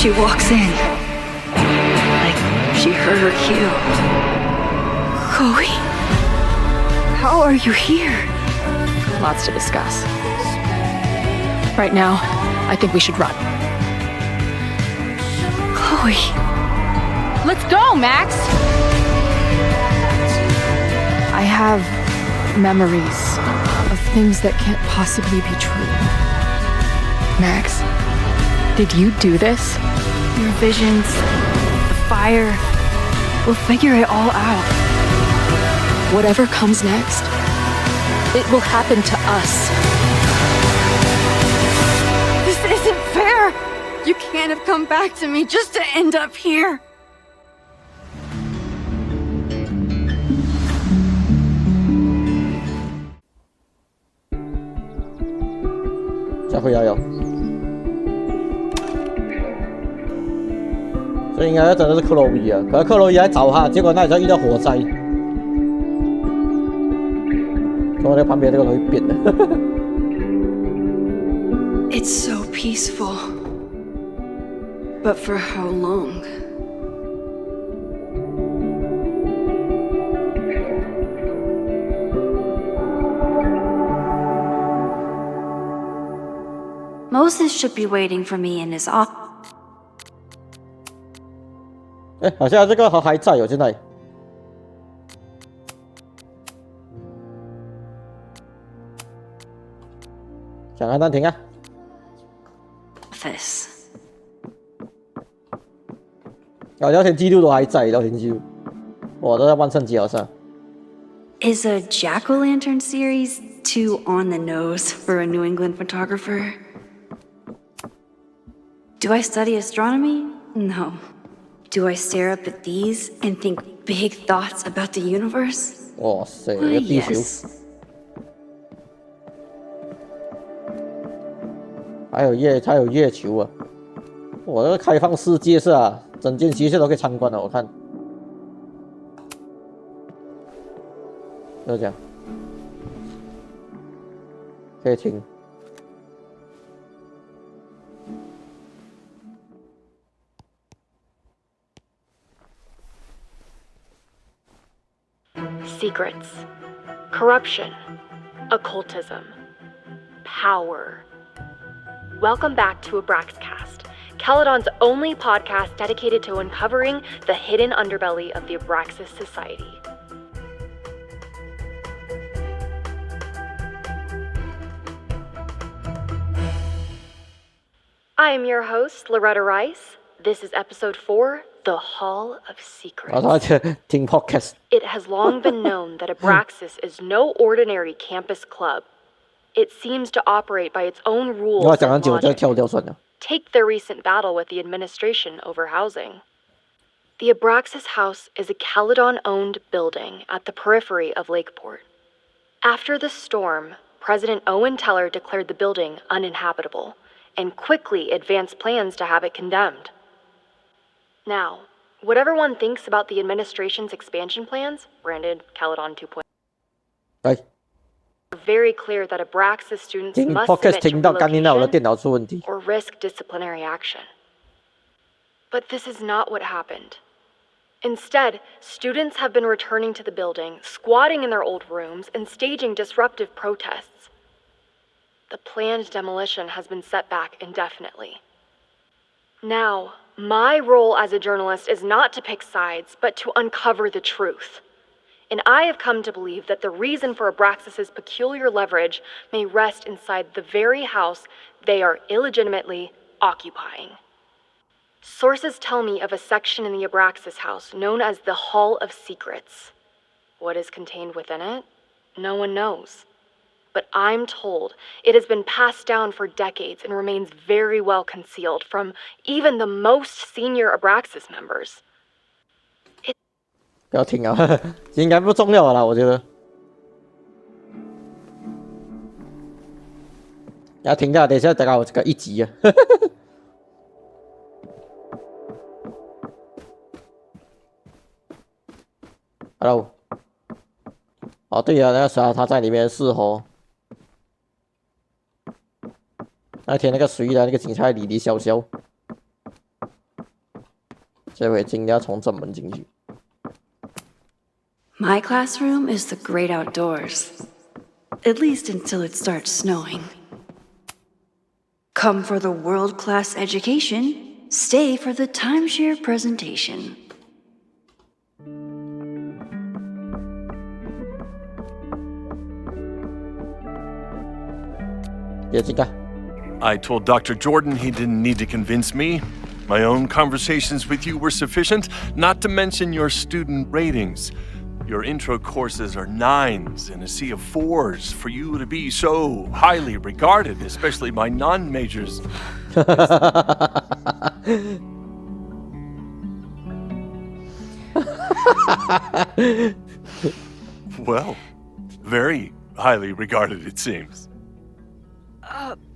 She walks in, like she heard her cue. Chloe, how are you here? Lots to discuss. Right now, I think we should run. Chloe. Let's go, Max! I have memories of things that can't possibly be true. Max, did you do this? Your visions, the fire, we'll figure it all out. Whatever comes next, it will happen to us. This isn't fair! You can't have come back to me just to end up here! 再回摇摇，所以应该要真的是克洛伊啊！可是克洛伊来找他，结果那里就遇到火灾，从我那旁边这个东西变的。It's so peaceful, but for how long? Moses should be waiting for me in his office. 哎，好像这个还在哦，现在。想按暂停啊。聊天记录都还在，聊天记录，我都在万圣节好像。Is a jack-o'-lantern series too on the nose for a New England photographer? Do I study astronomy? No. Do I stare up at these and think big thoughts about the universe? 哇塞，这个地球。还有月球啊！我这个开放世界是啊，整间学校都可以参观的，我看。就这样，可以听。Secrets, corruption, occultism, power. Welcome back to Abraxcast, Caledon's only podcast dedicated to uncovering the hidden underbelly of the Abraxas Society. I am your host, Loretta Rice. This is episode 4, The Hall of Secrets. Podcast. It has long been known that Abraxas is no ordinary campus club. It seems to operate by its own rules and logic. Take their recent battle with the administration over housing. The Abraxas House is a Caledon-owned building at the periphery of Lakeport. After the storm, President Owen Teller declared the building uninhabitable and quickly advanced plans to have it condemned. Now, whatever one thinks about the administration's expansion plans, branded Caledon 2.0, are very clear that Abraxas students must submit to relocation or risk disciplinary action. But this is not what happened. Instead, students have been returning to the building, squatting in their old rooms, and staging disruptive protests. The planned demolition has been set back indefinitely. Now, my role as a journalist is not to pick sides, but to uncover the truth. And I have come to believe that the reason for Abraxas's peculiar leverage may rest inside the very house they are illegitimately occupying. Sources tell me of a section in the Abraxas house known as the Hall of Secrets. What is contained within it? No one knows. But I'm told it has been passed down for decades and remains very well concealed from even the most senior Abraxas members. 不要听啊，应该不重要了啦，我觉得。要听的，等一下大概有这个一集啊。Hello。哦，对啊，那个时候他在里面试哦。那天那个谁的那个警察离离消消，这回真要从正门进去。My classroom is the great outdoors. At least until it starts snowing. Come for the world-class education, stay for the timeshare presentation. I told Dr. Jordan he didn't need to convince me. My own conversations with you were sufficient, not to mention your student ratings. Your intro courses are 9s in a sea of 4s for you to be so highly regarded, especially by non-majors. Well, very highly regarded, it seems.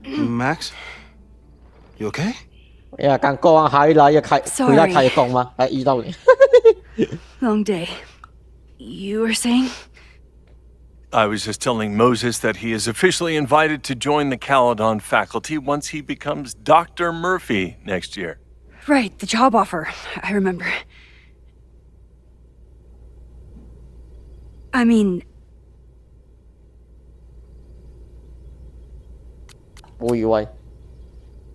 Max? You okay? 剛過完海啦，佢一開工嘛，係遇到你。Long day. You were saying? I was just telling Moses that he is officially invited to join the Caledon faculty once he becomes Dr. Murphy next year. Right, the job offer. I remember. I mean...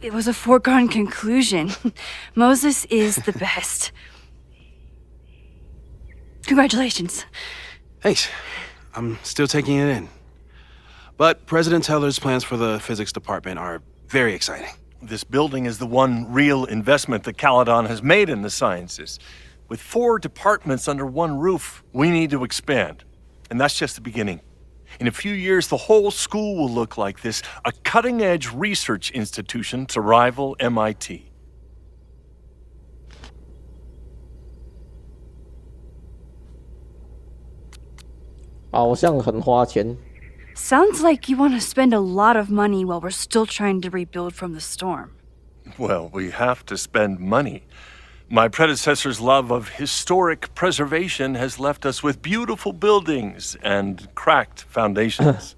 It was a foregone conclusion. Moses is the best. Congratulations. Thanks. I'm still taking it in. But President Teller's plans for the physics department are very exciting. This building is the one real investment that Caledon has made in the sciences. With 4 departments under one roof, we need to expand. And that's just the beginning. In a few years, the whole school will look like this, a cutting-edge research institution to rival MIT. Sounds like you want to spend a lot of money while we're still trying to rebuild from the storm. Well, we have to spend money. My predecessor's love of historic preservation has left us with beautiful buildings and cracked foundations.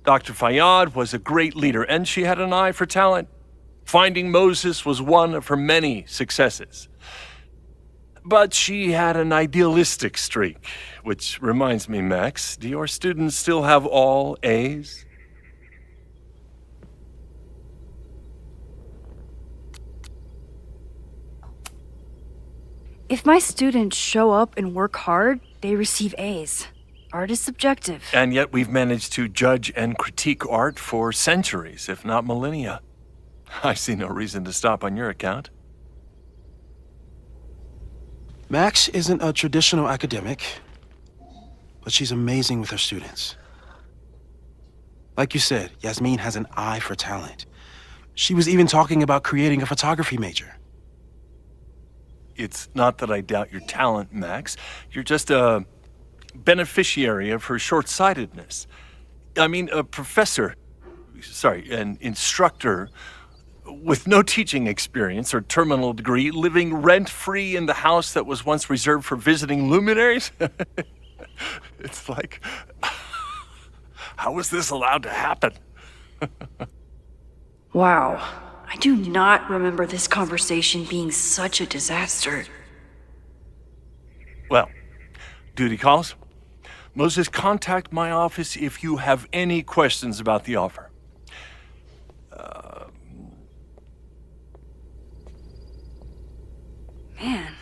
Dr. Fayyad was a great leader, and she had an eye for talent. Finding Moses was one of her many successes. But she had an idealistic streak, which reminds me, Max, do your students still have all A's? If my students show up and work hard, they receive A's. Art is subjective. And yet we've managed to judge and critique art for centuries, if not millennia. I see no reason to stop on your account. Max isn't a traditional academic, but she's amazing with her students. Like you said, Yasmin has an eye for talent. She was even talking about creating a photography major. It's not that I doubt your talent, Max. You're just a beneficiary of her short-sightedness. I mean, an instructor with no teaching experience or terminal degree, living rent-free in the house that was once reserved for visiting luminaries? It's like, how was this allowed to happen? Wow. I do not remember this conversation being such a disaster. Well, duty calls. Moses, contact my office if you have any questions about the offer. Man,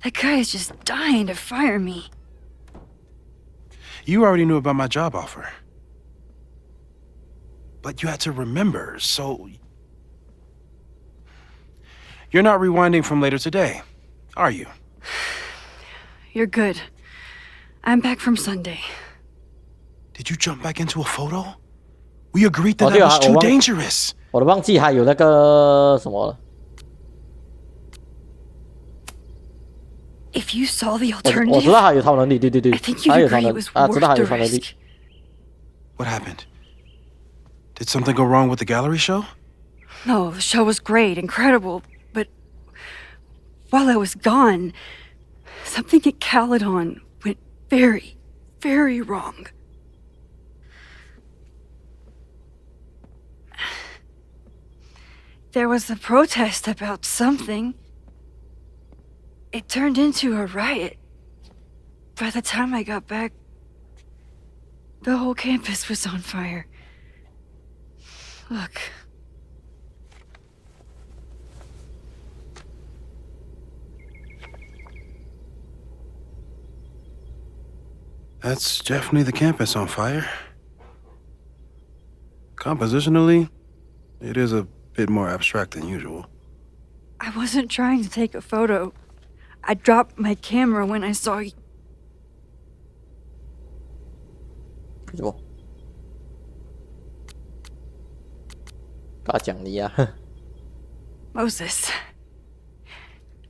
that guy is just dying to fire me. You already knew about my job offer. But you had to remember, so... You're not rewinding from later today, are you? You're good. I'm back from Sunday. Did you jump back into a photo? We agreed that that was too dangerous. 我都忘记还有那个什么了。If you saw the alternative, 我知道还有超能力，对对对， I think you'd 还有超 agree 能 it was 啊，知道还 worth 有 the 超能力。 risk. What happened? Did something go wrong with the gallery show? No, the show was great, incredible, but while I was gone, something at Caledon went very, very wrong. There was a protest about something. It turned into a riot. By the time I got back, the whole campus was on fire. Look. That's definitely the campus on fire. Compositionally, it is a bit more abstract than usual. I wasn't trying to take a photo. I dropped my camera when I saw you. 什么？跟他讲你呀。Moses,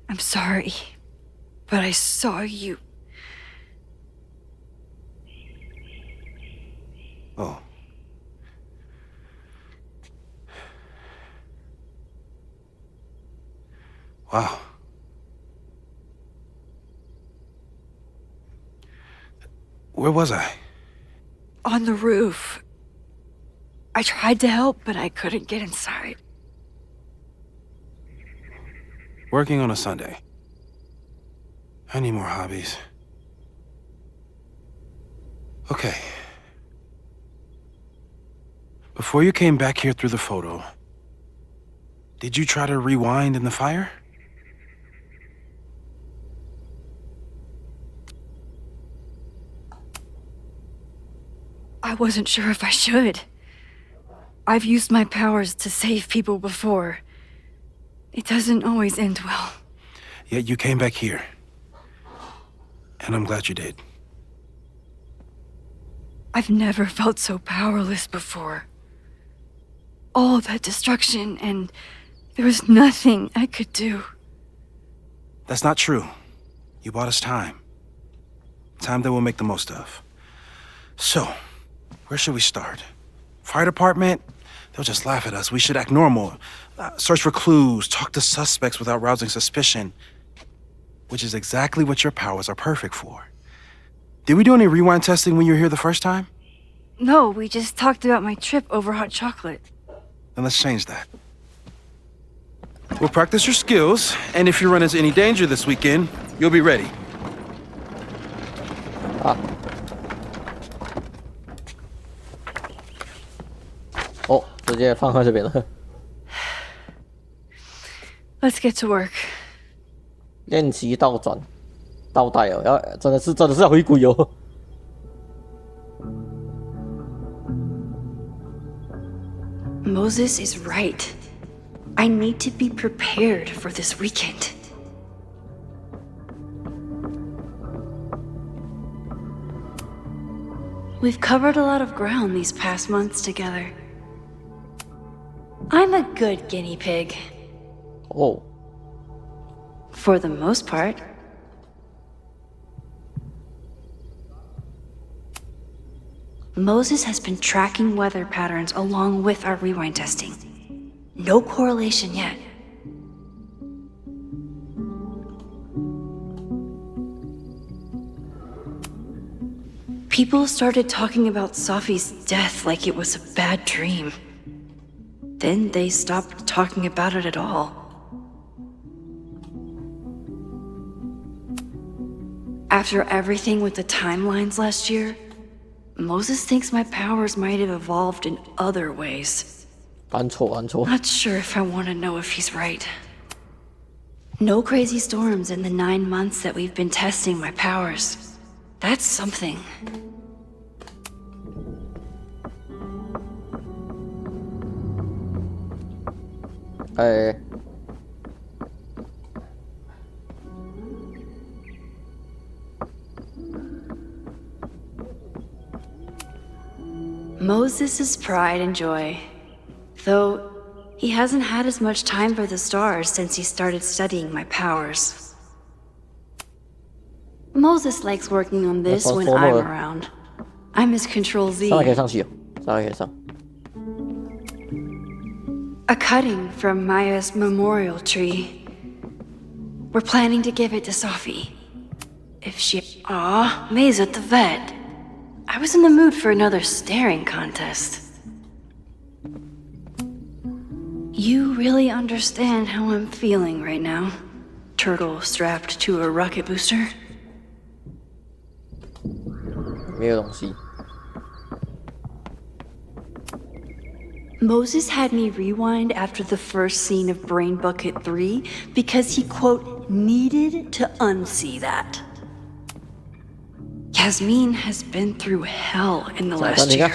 I'm sorry, but I saw you. Oh. Wow. Where was I? On the roof. I tried to help, but I couldn't get inside. Working on a Sunday. I need more hobbies. Okay. Before you came back here through the photo, did you try to rewind in the fire? I wasn't sure if I should. I've used my powers to save people before. It doesn't always end well. Yet you came back here. And I'm glad you did. I've never felt so powerless before. All that destruction, and there was nothing I could do. That's not true. You bought us time. Time that we'll make the most of. So, where should we start? Fire department? They'll just laugh at us. We should act normal. Search for clues, talk to suspects without rousing suspicion. Which is exactly what your powers are perfect for. Did we do any rewind testing when you were here the first time? No, we just talked about my trip over hot chocolate. Then let's change that. We'll practice your skills, and if you run into any danger this weekend, you'll be ready. Oh, 直接放在这边了。Let's get to work. 练习倒转，倒带哦，要真的是要回归哦。Moses is right. I need to be prepared for this weekend. We've covered a lot of ground these past months together. I'm a good guinea pig. Oh. For the most part. Moses has been tracking weather patterns along with our rewind testing. No correlation yet. People started talking about Safi's death like it was a bad dream. Then they stopped talking about it at all. After everything with the timelines last year, Moses thinks my powers might have evolved in other ways. Not sure if I want to know if he's right. No crazy storms in the 9 months that we've been testing my powers. That's something. Moses' pride and joy. Though, he hasn't had as much time for the stars since he started studying my powers. Moses likes working on this when I'm around. I'm his Control Z. A cutting from Maya's memorial tree. We're planning to give it to Safi. If she... Aw, May's at the vet. I was in the mood for another staring contest. You really understand how I'm feeling right now. turtle strapped to a rocket booster? 没有东西。Moses had me rewind after the first scene of Brain Bucket 3 because he, quote, needed to unsee that. Yasmin has been through hell in the last year.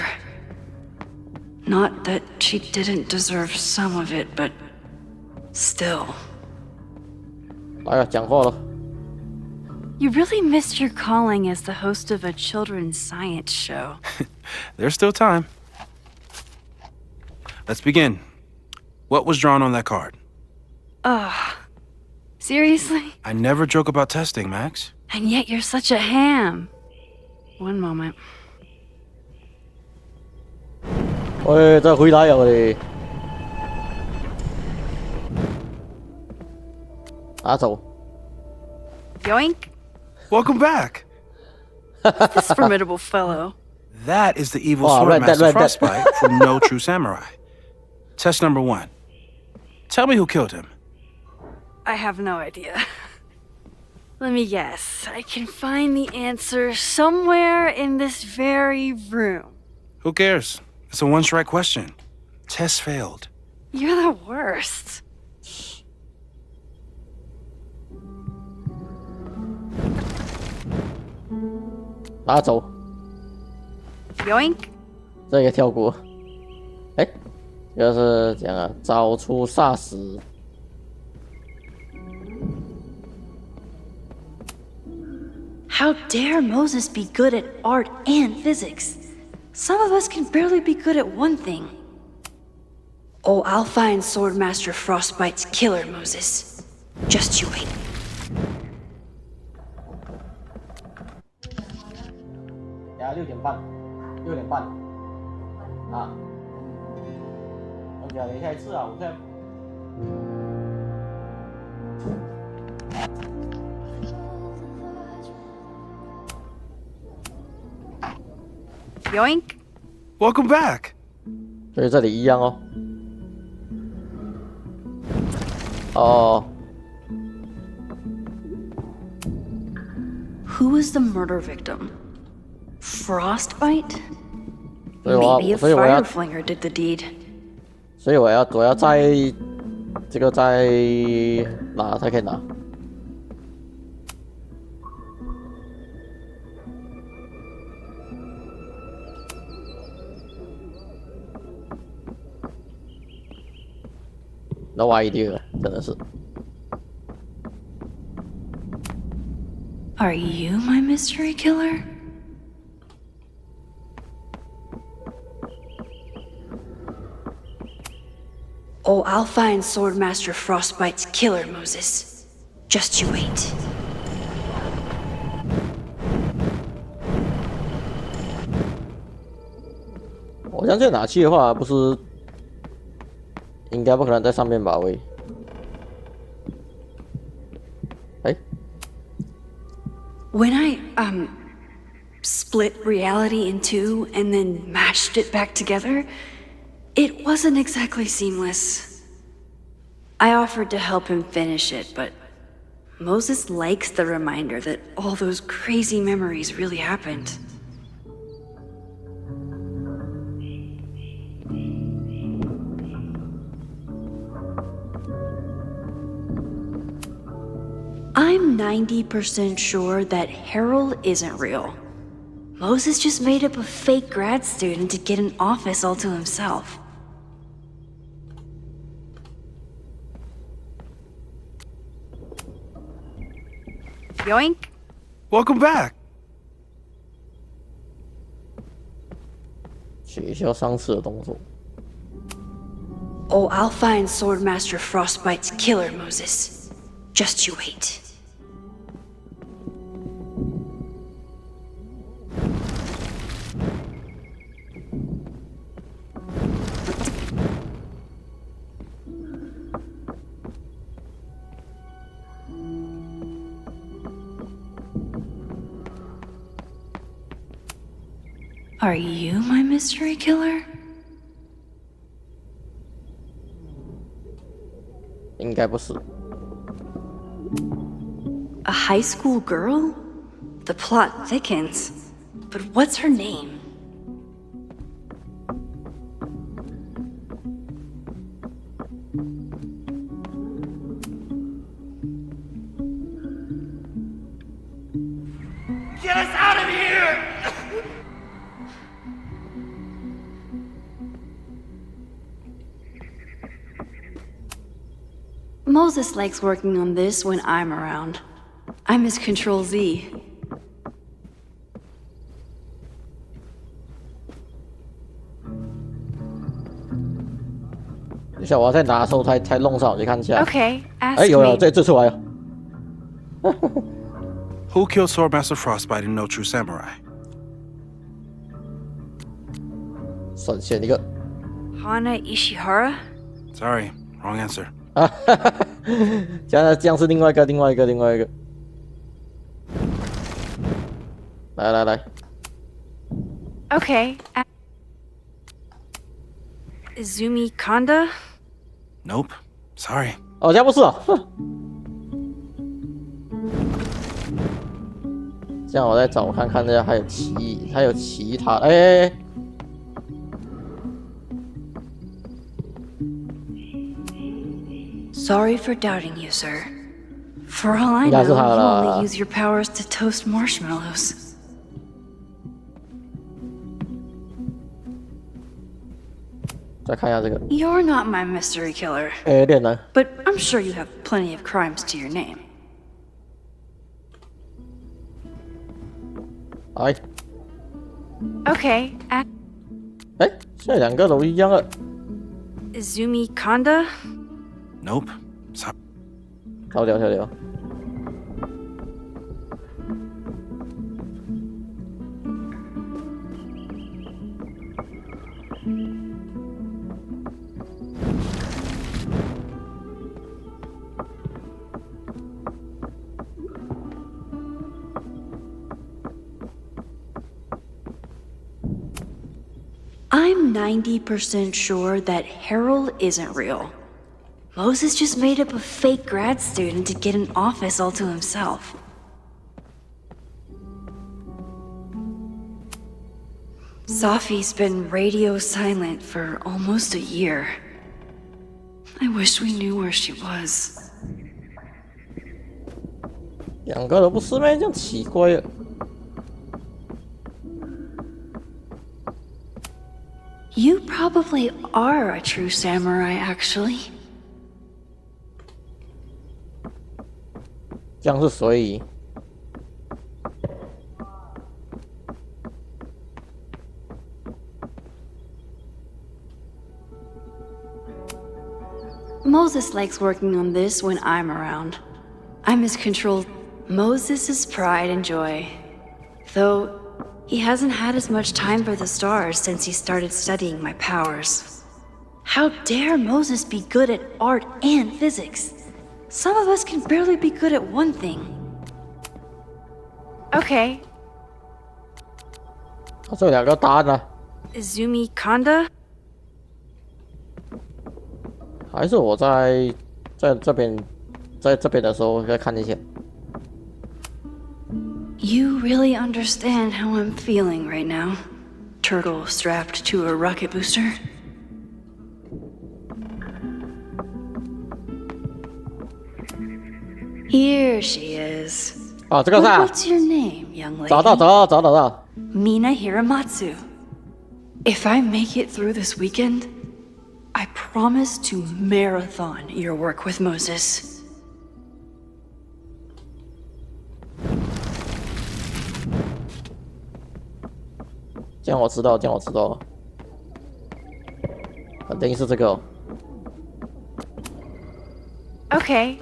Not that she didn't deserve some of it, but still. 来了，讲话了。You really missed your calling as the host of a children's science show. There's still time. Let's begin. What was drawn on that card? Seriously? I never joke about testing, Max. And yet you're such a ham. One moment. 喂，再回来了嘞！拿走。Yoink. Welcome back. This formidable fellow. That is the evil swordmaster Frostbite from No True Samurai. Test number 1. Tell me who killed him. I have no idea. Let me guess. I can find the answer somewhere in this very room. Who cares? It's a one-strike question. Test failed. You're the worst. Yoink. 这个跳过。哎，这是怎样啊？找出煞死。How dare Moses be good at art and physics? Some of us can barely be good at one thing. Oh, I'll find Swordmaster Frostbite's killer, Moses. Just you wait. 等下6点半，6点半啊！我讲了一下一次啊，我看。Yoink. Welcome back. 所以这里一样哦。哦。Who was the murder victim? Frostbite? 所以我 Maybe a 所以我要 fireflinger did the deed. 所以我要在这个在哪才可以拿？No idea， 真的是。Are you my mystery killer? Oh, I'll find Swordmaster Frostbite's killer, Moses. Just you wait. 我相信拿去的话，不是应该不可能在上面吧？喂，哎 When I, split reality in two and then mashed it back together, it wasn't exactly seamless. I offered to help him finish it, but Moses likes the reminder that all those crazy memories really happened. I'm 90% sure that Harold isn't real. Moses just made up a fake grad student to get an office all to himself. Yoink. Welcome back. 取消上次的动作。 Oh, I'll find Swordmaster Frostbite's killer, Moses. Just you wait. Are you my mystery killer? 应该不是。high school girl? The plot thickens. But what's her name? Get us out of here! Moses likes working on this when I'm around. I'm his Control Z. 等一下，我要再拿的时候才弄上，我去看一下。Okay, ask 哎，有 me. 了，这出来了。Who killed Swordmaster Frostbite and No True Samurai? 闪现一个。Hana Ishihara? Sorry, wrong answer. 啊，这样是另外一个。来。 Okay. Izumi Kanda? Nope. Sorry. 哦，这样不是啊。这样我再找看看，这还有其他，哎。 Sorry for doubting you, sir. For all I know, you only use your powers to toast marshmallows. 再看一下这个。You're not my mystery killer. 哎，有点难。But I'm sure you have plenty of crimes to your name. 哎。Okay. 哎，现在两个都一样了。Izumi Kanda? Nope. Sorry. 跳掉。I'm 90% sure that Harold isn't real. Moses just made up a fake grad student to get an office all to himself. Safi's been radio silent for almost a year. I wish we knew where she was. 两个都不是咩？这样奇怪了。 You probably are a true samurai, actually. 这样是所以。 Moses likes working on this when I'm around. I'm his control. Moses is pride and joy. Though, he hasn't had as much time for the stars since he started studying my powers. How dare Moses be good at art and physics? Some of us can barely be good at one thing. Okay. 这两个答案呢？ Izumi Kanda? 还是我在这边的时候再看一下。 You really understand how I'm feeling right now, turtle strapped to a rocket booster? Here she is. 啊，这个是。 What's your name, young lady? 找到。 Mina Hiramatsu. If I make it through this weekend, I promise to marathon your work with Moses. 这样我知道了。肯定是这个。 Okay.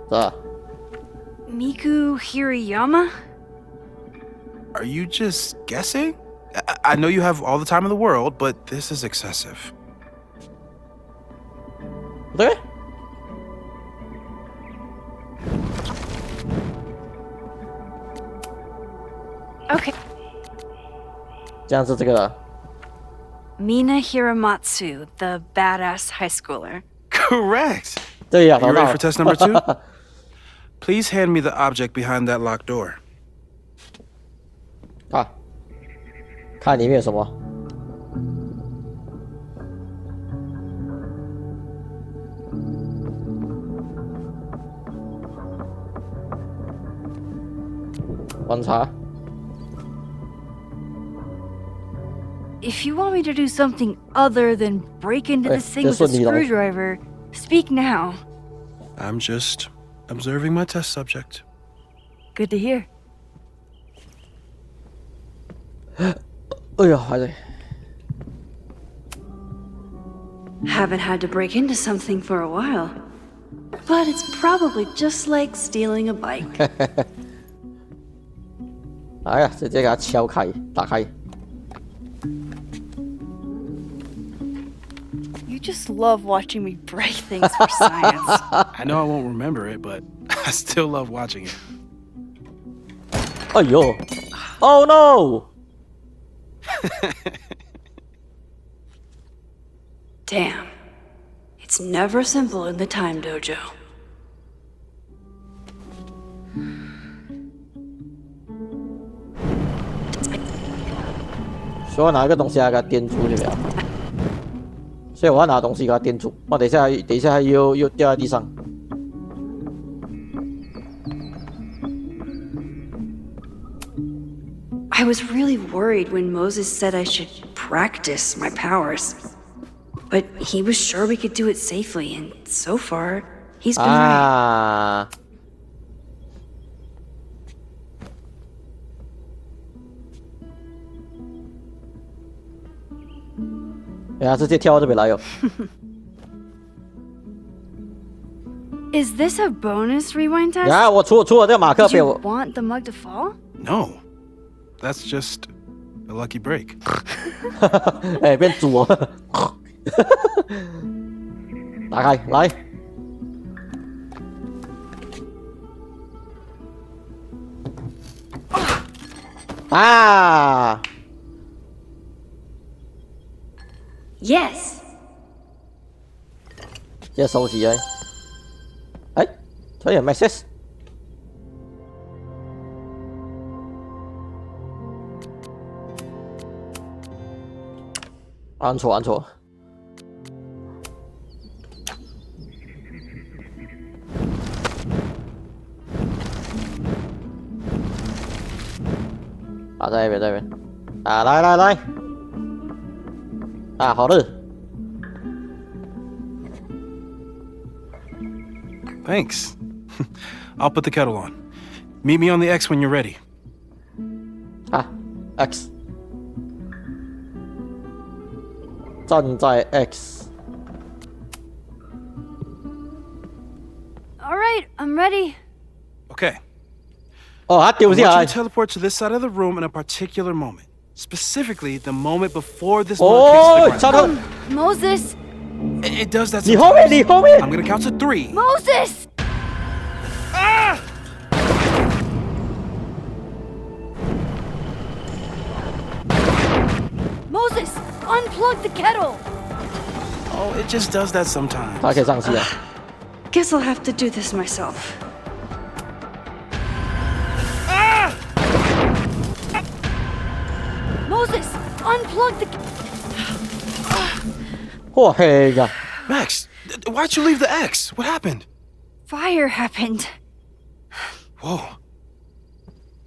是。 Miku Hirayama? Are you just guessing? I know you have all the time in the world, but this is excessive. 不对。 Okay. 这样是这个了。 Mina Hiramatsu, the badass high schooler. Correct. 对呀， Are you ready for test number 2? Please hand me the object behind that locked door. 啊，看里面有什么。观察。 If you want me to do something other than break into this thing with a screwdriver, speak now. I'm just observing my test subject. Good to hear. 哎呀，还在。 Haven't had to break into something for a while, but it's probably just like stealing a bike. 哎呀，直接给它敲开，打开。 You just love watching me break things for science. I know I won't remember it, but I still love watching it. 哎呦 ！Oh no! Damn. It's never simple in the time dojo. 所以我拿一个东西来给它垫住就了。所以我要拿东西给它垫住。我等一下又掉在地上。I was really worried when Moses said I should practice my powers. But he was sure we could do it safely, and so far, he's been right. 哎呀，直接跳到这边来哟！ Is this a bonus rewind test? 呀，我出了这个马克杯。You want the mug to fall? No, that's just a lucky break. 哎，变猪哦！打开，来。啊！ Yes. 这收起来。哎，这有 message。按错。啊，在那边。啊，来。 啊，好的。Thanks. I'll put the kettle on. Meet me on the X when you're ready. 啊 ，X。站在 X。All right, I'm ready. Okay. 哦，他丢下来。I want you to teleport to this side of the room in a particular moment. Specifically, the moment before this mug hits the ground. Moses! It does that sometimes. 你后面 I'm gonna count to 3. Moses! Ah! Moses, unplug the kettle! Oh, it just does that sometimes. 他可以上去啊。Guess I'll have to do this myself. Moses, unplug the... 嚯嘿呀！ Max, why'd you leave the X? What happened? Fire happened. Whoa.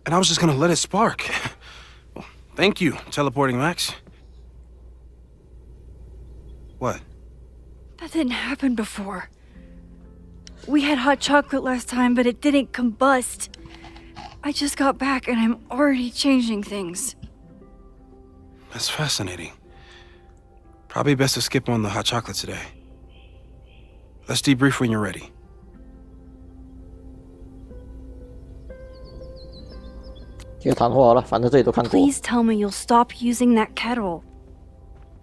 And I was just gonna let it spark. Well, thank you, teleporting Max. What? That didn't happen before. We had hot chocolate last time, but it didn't combust. I just got back and I'm already changing things. That's fascinating. Probably best to skip on the hot chocolate today. Let's debrief when you're ready. Please tell me you'll stop using that kettle.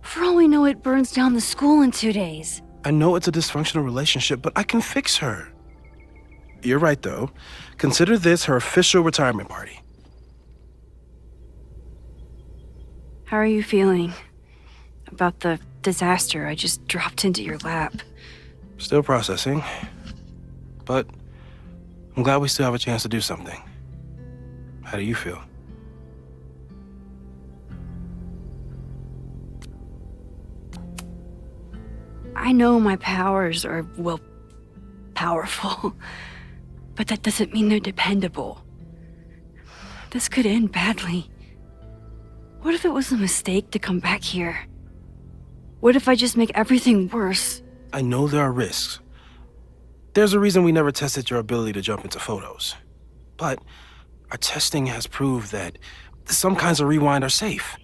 For all we know, it burns down the school in 2 days. I know it's a dysfunctional relationship, but I can fix her. You're right, though. Consider this her official retirement party. How are you feeling about the disaster I just dropped into your lap? Still processing. But I'm glad we still have a chance to do something. How do you feel? I know my powers are, well, powerful, but that doesn't mean they're dependable. This could end badly. What if it was a mistake to come back here? What if I just make everything worse? I know there are risks. There's a reason we never tested your ability to jump into photos. But our testing has proved that some kinds of rewind are safe.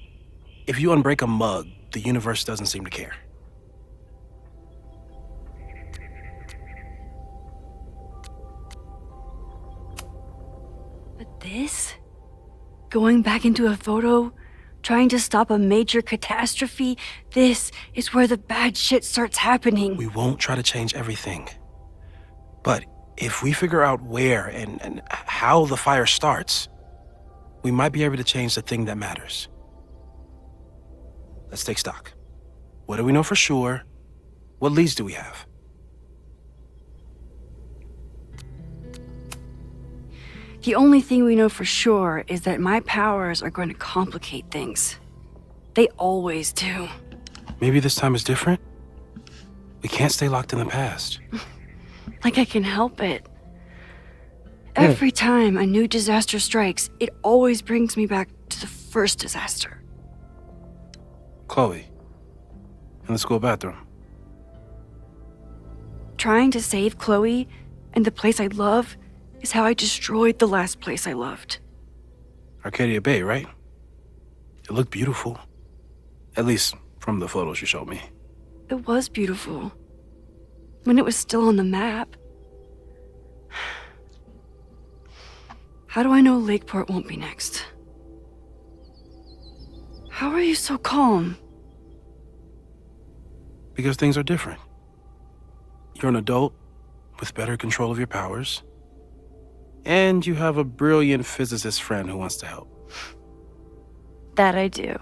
If you unbreak a mug, the universe doesn't seem to care. But this? Going back into a photo? Trying to stop a major catastrophe? This is where the bad shit starts happening. We won't try to change everything. But if we figure out where and how the fire starts, we might be able to change the thing that matters. Let's take stock. What do we know for sure? What leads do we have? The only thing we know for sure is that my powers are going to complicate things. They always do. Maybe this time is different? We can't stay locked in the past. Like I can help it. Every time a new disaster strikes, it always brings me back to the first disaster. Chloe, in the school bathroom. Trying to save Chloe and the place I love is how I destroyed the last place I loved. Arcadia Bay, right? It looked beautiful. At least from the photos you showed me. It was beautiful. When it was still on the map. How do I know Lakeport won't be next? How are you so calm? Because things are different. You're an adult with better control of your powers. And you have a brilliant physicist friend who wants to help. That I do.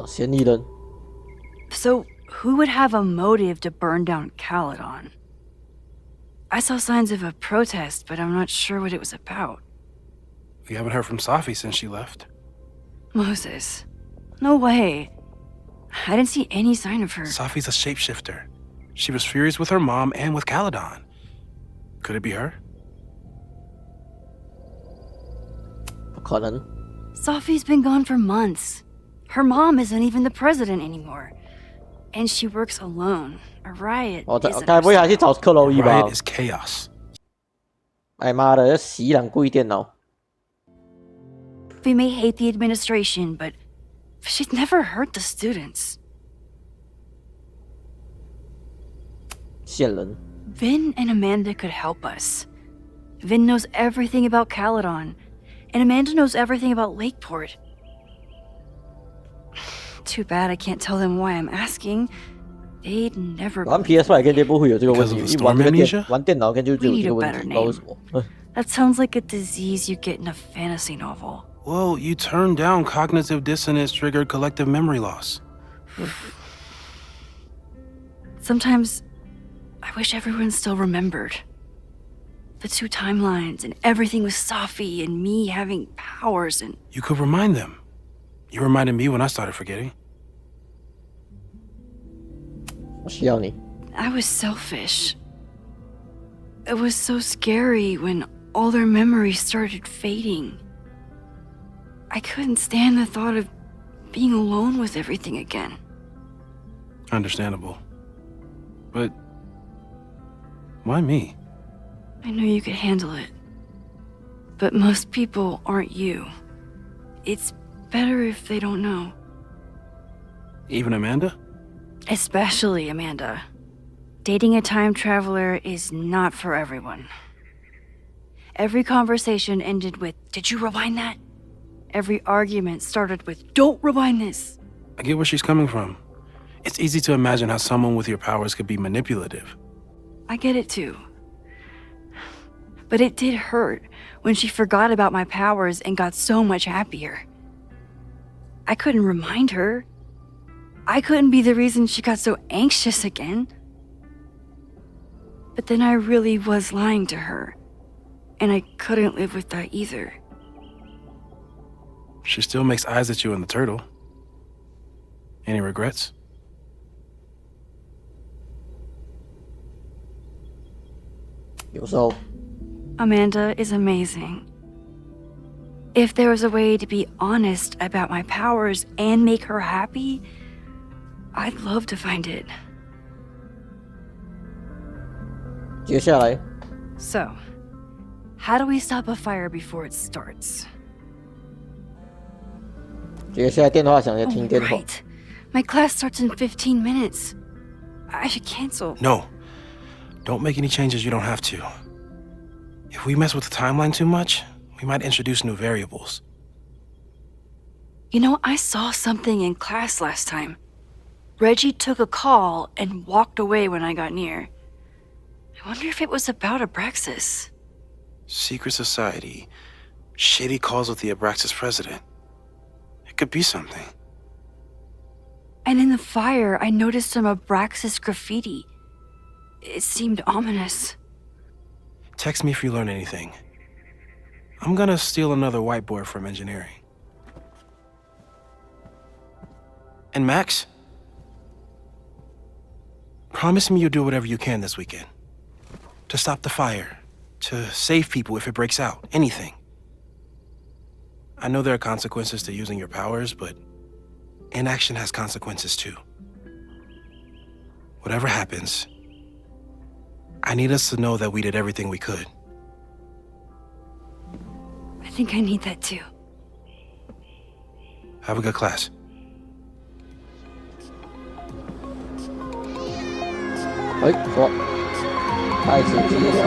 嫌疑人. So, who would have a motive to burn down Caledon? I saw signs of a protest, but I'm not sure what it was about. We haven't heard from Safi since she left. Moses. No way. I didn't see any sign of her. Safi's a shapeshifter. She was furious with her mom and with Caledon. Could it be her? 不可能. Safi's been gone for months. Her mom isn't even the president anymore. And she works alone. A riot isn't her style. 去找克洛伊吧. Riot is chaos. 哎妈的，洗两故意电脑. We may hate the administration, but she'd never hurt the students. 线人. Vin and Amanda could help us. Vin knows everything about Caledon, and Amanda knows everything about Lakeport. Too bad I can't tell them why I'm asking. They'd never. 玩 PS5 跟就不会有这个问题， Because of the 一玩 storm 这个 amnesia? 玩电脑跟就有 We 这 need 个 a 问 better 题，不知道为 name. 什么。 That sounds like a disease you get in a fantasy novel. Well, you turned down cognitive dissonance triggered collective memory loss. Sometimes I wish everyone still remembered. The two timelines and everything with Safi and me having powers and... You could remind them. You reminded me when I started forgetting. 我需要你。 I was selfish. It was so scary when all their memories started fading. I couldn't stand the thought of being alone with everything again. Understandable. But why me? I knew you could handle it. But most people aren't you. It's better if they don't know. Even Amanda? Especially Amanda. Dating a time traveler is not for everyone. Every conversation ended with, "Did you rewind that?" Every argument started with, "Don't rewind this." I get where she's coming from. It's easy to imagine how someone with your powers could be manipulative. I get it too. But it did hurt when she forgot about my powers and got so much happier. I couldn't remind her. I couldn't be the reason she got so anxious again. But then I really was lying to her, and I couldn't live with that either. She still makes eyes at you and the turtle. Any regrets? Amanda is amazing. If there was a way to be honest about my powers and make her happy, I'd love to find it. 接下来 So, how do we stop a fire before it starts? 接下来电话响，要听电话。 Right. My class starts in 15 minutes. I should cancel. No. Don't make any changes you don't have to. If we mess with the timeline too much, we might introduce new variables. You know, I saw something in class last time. Reggie took a call and walked away when I got near. I wonder if it was about Abraxas. Secret society. Shady calls with the Abraxas president. It could be something. And in the fire, I noticed some Abraxas graffiti. It seemed ominous. Text me if you learn anything. I'm gonna steal another whiteboard from engineering. And Max? Promise me you'll do whatever you can this weekend. To stop the fire. To save people if it breaks out. Anything. I know there are consequences to using your powers, but inaction has consequences too. Whatever happens, I need us to know that we did everything we could. I think I need that too. Have a good class. 说，开始介绍。